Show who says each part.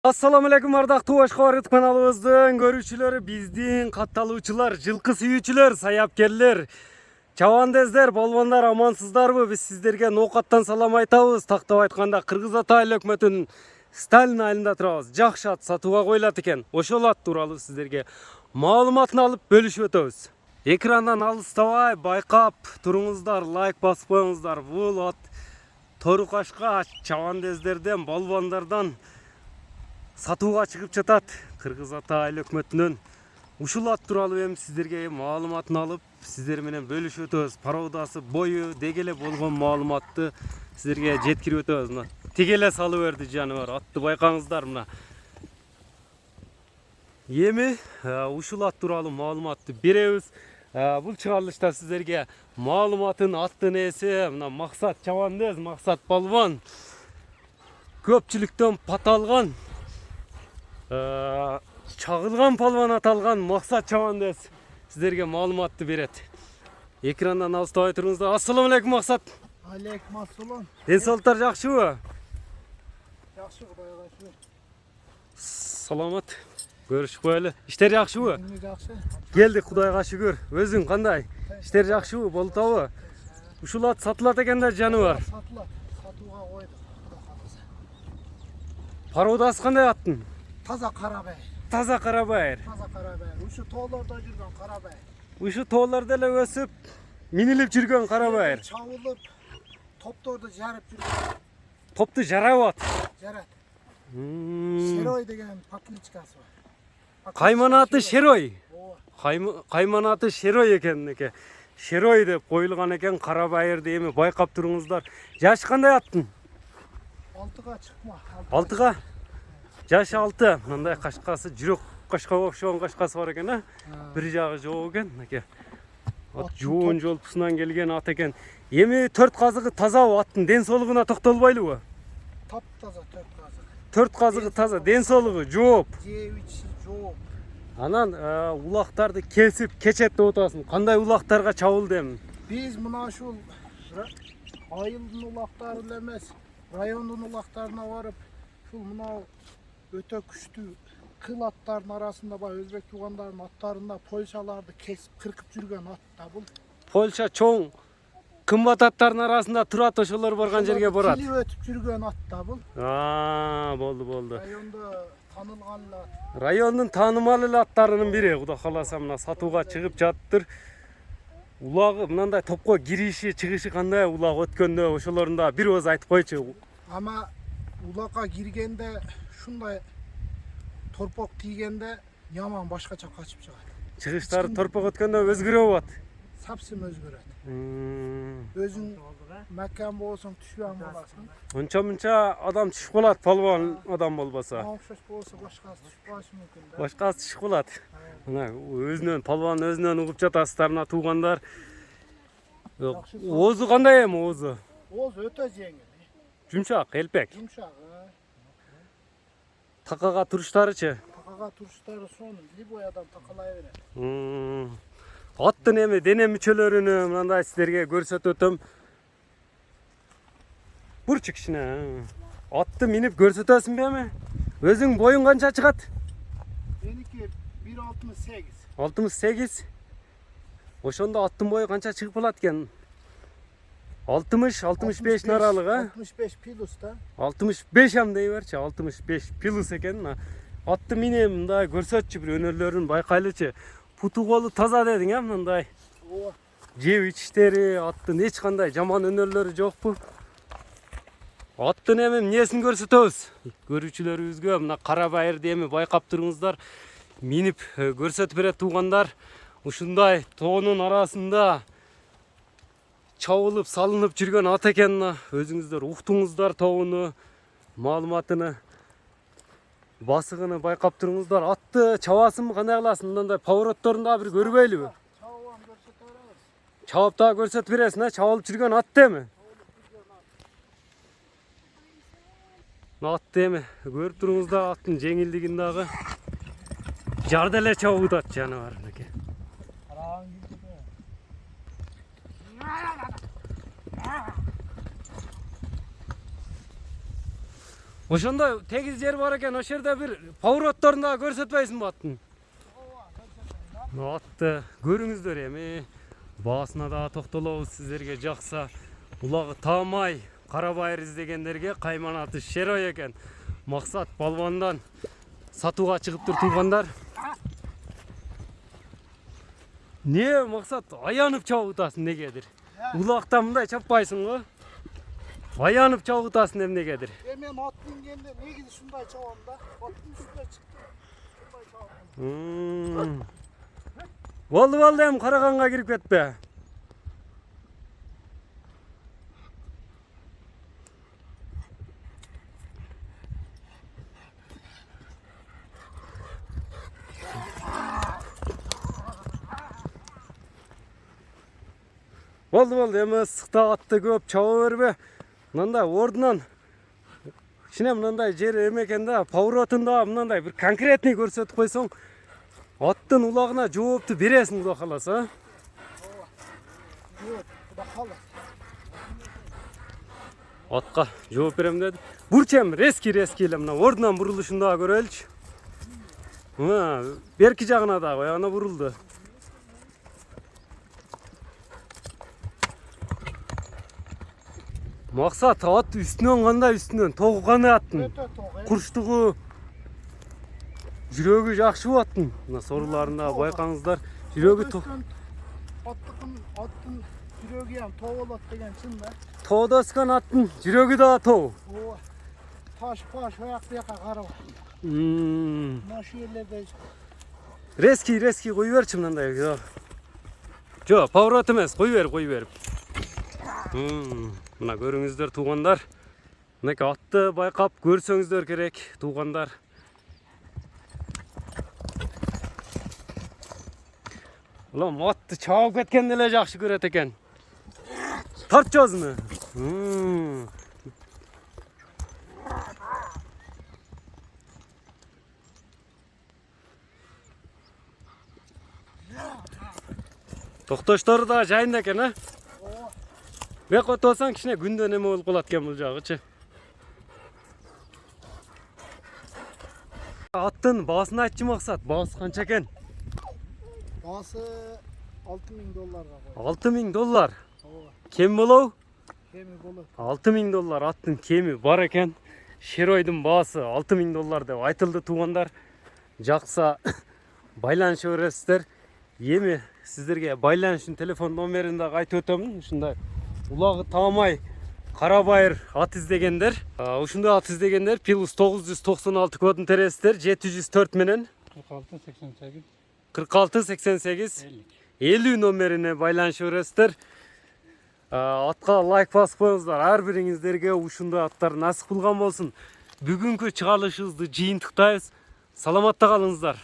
Speaker 1: Assalamu alaikum ардактуу Башкабар YouTube каналыбыздын көрүүчүлөрү, биздин катталуучулар, жылкы сүйүүчүлөр, саяпкерлер, чабандездер, болбондар амансыздарбы? Биз сиздерге ноокаттан салам айтабыз. Тактап айтканда Кыргыз Ата эл өкмөтүнүн Сталин айылында турабыз. Жакшы ат сатууга коюлат экен. Ошол ат тууралуу сиздерге маалыматын алып бөлүшүп өтөбүз. Экрандан алыстабай байкап туруңуздар, лайк басып коюңуздар. Бул ат Торукашка чабандездерден, болбондардан сатууга чыгып жатат. Кыргыз Ата эл өкмөтүнөн ушул ат тууралуу эми сиздерге маалыматын алып, сиздер менен бөлүшүп өтөбүз. Пародасы, бою, деги эле болгон маалыматты сиздерге жеткирип өтөбүз. Мына тиги эле салып берди жаныбар. Атты байкаңыздар мына. Эми ушул ат тууралуу маалыматты беребиз. Бул чыгарылышта сиздерге маалыматын, аттын ээси мына Максат чабандез, Максат балбан көпчүлүктөн паталган, чагылган палван аталган Максат чабандез сиздерге маалыматты берет. Экрандан алыстабай туруңуздар. Ассаламу алейкум Максат.
Speaker 2: Алейкум ассалам.
Speaker 1: Ден соолуктар жакшыбы?
Speaker 2: Жакшы, Кудайга шүгүр.
Speaker 1: Саламат. Көрүшпөйлү. Иштер жакшыбы?
Speaker 2: Жакшы.
Speaker 1: Келдик, Кудайга шүгүр. Өзүң кандай? Иштер жакшыбы? Болуп атабы? Ушул ат сатылат экен да жаныбар.
Speaker 2: Сатылат. Сатууга койдук.
Speaker 1: Пародасы кандай аттын?
Speaker 2: Таза карабай.
Speaker 1: Таза карабайыр.
Speaker 2: Таза карабай. Ушу тоолордо жүргөн карабай.
Speaker 1: Ушу тоолордо эле өсүп, минилип жүргөн карабайыр.
Speaker 2: Чабылып, топторду жарып жүргөн.
Speaker 1: Топту жарап ат.
Speaker 2: Жарат. Шерой деген покличкасы бар.
Speaker 1: Кайманаты Шерой.
Speaker 2: Ооба.
Speaker 1: Кайманаты Шерой экен. Шерой деп коюлган экен карабайырды. Эми байкап туруңуздар. Жашы кандай аттын?
Speaker 2: 6га чыкма.
Speaker 1: 6га? Жашы 6. Мындай кашкасы, жүрөк кашкага окшогон кашкасы бар экен, а? Бир жагы жок экен. Ат жоон жолпусунан келген ат экен. Эми 4 казыгы тазабы? Аттын ден соолугуна токтолбойлубу?
Speaker 2: Таптаза 4 казык.
Speaker 1: 4 казыгы таза, ден соолугу жооп.
Speaker 2: Жебичи жооп.
Speaker 1: Анан улактарды кесип кечет деп атасың. Кандай улактарга чабылды эми?
Speaker 2: Биз мына ушул айылдын улактары эле эмес, райондун улактарына барып, ушул мына өтө күчтүү кыл аттардын арасында бар өзбек туугандардын аттарында Польшаларды кесип кыркып жүргөн ат да бул.
Speaker 1: Польша чоң кымбат аттардын арасында турат, ошолор барган жерге барат.
Speaker 2: Тили өтүп жүргөн ат да бул.
Speaker 1: Болду.
Speaker 2: Райондо танылган ат.
Speaker 1: Райондун таанымал эле аттарынын бири. Кудай кааласа мына сатууга чыгып жатыптыр. Улагы мындай топко кириши, чыгышы кандай улак өткөндө ошолорун да бир ооз айтып койчу.
Speaker 2: Ама улакка киргенде ушундай торпок тийгенде яман башкача качып чыгат.
Speaker 1: Чыгыштары торпок өткөндө өзгөрөбү ат?
Speaker 2: Сапсым өзгөрөт. Өзүң макан болсоң түшпөң боласың.
Speaker 1: Онча-мунча адам түшүп калат, палван адам болбосо.
Speaker 2: Окшош болсо башкасы түшүп калышы мүмкүн да.
Speaker 1: Башкасы түшүп калат. Мына өзүнөн палван өзүнөн угуп жатасыздар мына туугандар. Оозу кандай эми оозу?
Speaker 2: Ооз өтө жеңил.
Speaker 1: Жумшак, элпек.
Speaker 2: Жумшак.
Speaker 1: Такага туруштарычы?
Speaker 2: Такага туруштары сонун, любой адам такалай берет.
Speaker 1: Аттын эми дене мүчөлөрүнү мындай сиздерге көрсөтүп өтөм. Бурчу кичине. Атты минип көрсөтөсүңбү эми? Өзүң боюң канча чыгат?
Speaker 2: Меники 1.68.
Speaker 1: 68. Ошондо аттын бою канча чыгып калат экен? 60-65 аралыгы,
Speaker 2: 65 плюс да.
Speaker 1: 65 ам дей берчи, 65 плюс экен. Атты минем мындай көрсөтчү, бир өнөрлөрүн байкайлычы. Путу колу таза дедиң, мындай.
Speaker 2: Ооба.
Speaker 1: Жеп ичиштери, аттын эч кандай жаман өнөрлөрү жокпу? Аттын эми эмнесин көрсөтөбүз? Көрүүчүлөрүбүзгө мына карабайырды эми байкап туруңуздар. Минип көрсөтүп берет туугандар. Ушундай тоонун арасында чабылып, салынып жүргөн ат экен. Өзүңүздөр уктуңуздар тобуну, маалыматыны, басыгыны байкап туруңуздар. Атты чабасынбы, кандай кыласың? Мындай поворотторун да бир көрбөйлүбү?
Speaker 2: Чабам көрсөтө беребиз.
Speaker 1: Чабап да көрсөтүп бересиң, чабылып жүргөн ат эми. Атты эми көрүп туруңуздар, аттын жеңилдигин дагы. Жарды эле чабып атат жаныбар. Ошондо тегиз жер бар экен, ошол жерде бир поворотторун дагы көрсөтпөйсүңбү аттын? Атты көрүңүздөр эми. Баасына дагы токтолобуз сиздерге жакса. Улагы таамай кара байыр издегендерге кайман аты Шерой экен. Максат балбандан сатууга чыгыптыр туугандар. Не Максат аянып чабып атасың негедир? Улакта мындай чаппайсың го? Аянып чабып атасың эмнегедир?
Speaker 2: Мен ат мингенде негизи ушундай чабам да. Аттын үстүнө чыктым. Ушундай чабам.
Speaker 1: Болду эми караганга кирип кетпе. Болду эми ысыкта атты көп чаба бербе. Мындай ордунан кичине мындай жер эме экен да, поворотунда мындай бир конкретный көрсөтүп койсоң, аттын улагына жоопту бересиң Кудай кааласа.
Speaker 2: Жок, Кудай кааласа.
Speaker 1: Атка жооп берем деди. Бурчем резкий эле мына ордунан бурулушун дагы көрөлүчү. Мына берки жагына дагы аягына бурулду. Максат ат үстүнөн кандай үстүнөн? Тогу кандай аттын?
Speaker 2: Өтө тоо.
Speaker 1: Курчтугу, жүрөгү жакшыбы аттын? Мына соруларында байкаңыздар. Жүрөгү
Speaker 2: аттын жүрөгү ham тоо болот деген чын да.
Speaker 1: тоодо өскөн аттын жүрөгү да тоо.
Speaker 2: Ооба. Таш аяк бияка карап. Машы жерлерде
Speaker 1: Резкий кой берчи мындай. Жок, поворот эмес, кой берип. Мына көрүңүздөр туугандар. Мынакей атты байкап көрсөңүздөр керек туугандар. Улам атты чабып кеткенди эле жакшы көрөт экен. Тартчубузбу? Токтоштору да жайында экен, а? Бек отосаң кичине күндө неме болуп калат экен бул жагычы. Аттын баасын айтчы Максат, баасы канча экен?
Speaker 2: баасы $6000 кой.
Speaker 1: $6000.
Speaker 2: Ооба.
Speaker 1: Кем болобу?
Speaker 2: Кеми болот.
Speaker 1: $6000 аттын кеми бар экен. Шеройдун баасы $6000 деп айтылды туугандар. Жакса байланыша бересиздер. Эми сиздерге байланышын телефон номерин дагы айтып өтөмүн. Ушундай улагы таамай кара байыр ат издегендер, ушундай ат издегендер Плюс 996 кодун тересиздер 704 менен 4688 50 номерине байланыша бересиздер. Атка лайк басып коюңуздар. Ар бириңиздерге ушундай аттар насып кылган болсун. Бүгүнкү чыгарылышыбызды жыйынтыктайбыз. Саламатта калыңыздар.